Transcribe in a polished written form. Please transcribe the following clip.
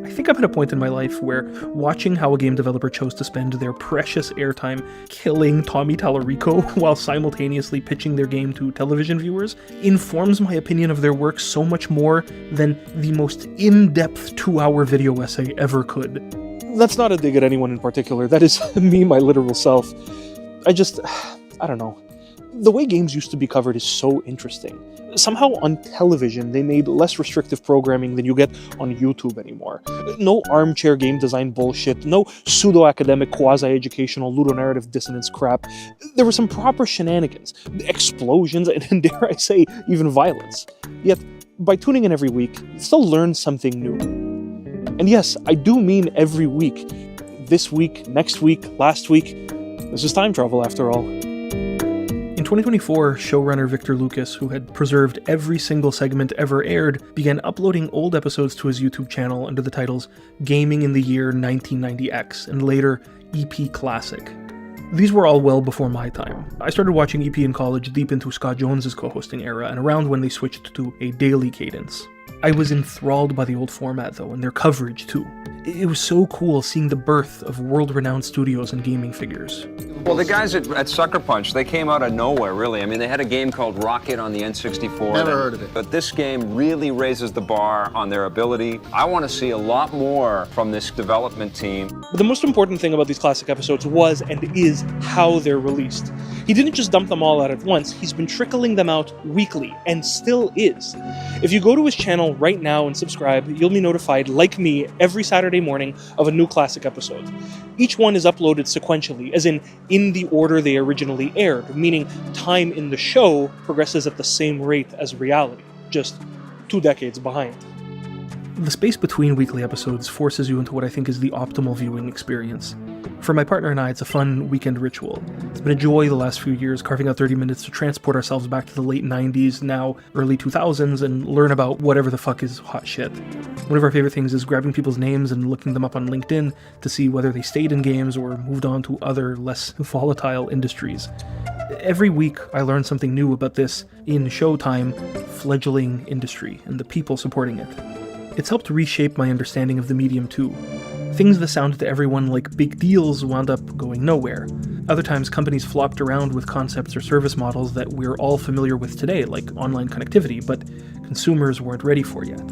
I think I'm at a point in my life where watching how a game developer chose to spend their precious airtime killing Tommy Tallarico while simultaneously pitching their game to television viewers informs my opinion of their work so much more than the most in-depth 2-hour video essay ever could. That's not a dig at anyone in particular, that is me, my literal self. I don't know. The way games used to be covered is so interesting. Somehow on television they made less restrictive programming than you get on YouTube anymore. No armchair game design bullshit, no pseudo-academic quasi-educational ludonarrative dissonance crap. There were some proper shenanigans, explosions, and dare I say, even violence. Yet, by tuning in every week, you still learn something new. And yes, I do mean every week. This week, next week, last week. This is time travel after all. In 2024, showrunner Victor Lucas, who had preserved every single segment ever aired, began uploading old episodes to his YouTube channel under the titles Gaming in the Year 1990X and later EP Classic. These were all well before my time. I started watching EP in college deep into Scott Jones's co-hosting era and around when they switched to a daily cadence. I was enthralled by the old format though, and their coverage too. It was so cool seeing the birth of world-renowned studios and gaming figures. Well, the guys at Sucker Punch, they came out of nowhere, really. I mean, they had a game called Rocket on the N64. Never heard of it. But this game really raises the bar on their ability. I want to see a lot more from this development team. But the most important thing about these classic episodes was and is how they're released. He didn't just dump them all out at once, he's been trickling them out weekly, and still is. If you go to his channel right now and subscribe, you'll be notified, like me, every Saturday morning of a new classic episode. Each one is uploaded sequentially, as in the order they originally aired, meaning time in the show progresses at the same rate as reality, just 2 decades behind. The space between weekly episodes forces you into what I think is the optimal viewing experience. For my partner and I, it's a fun weekend ritual. It's been a joy the last few years, carving out 30 minutes to transport ourselves back to the late 90s, now early 2000s, and learn about whatever the fuck is hot shit. One of our favorite things is grabbing people's names and looking them up on LinkedIn to see whether they stayed in games or moved on to other, less volatile industries. Every week, I learn something new about this, in Showtime, fledgling industry and the people supporting it. It's helped reshape my understanding of the medium too. Things that sounded to everyone like big deals wound up going nowhere. Other times companies flopped around with concepts or service models that we're all familiar with today, like online connectivity, but consumers weren't ready for yet.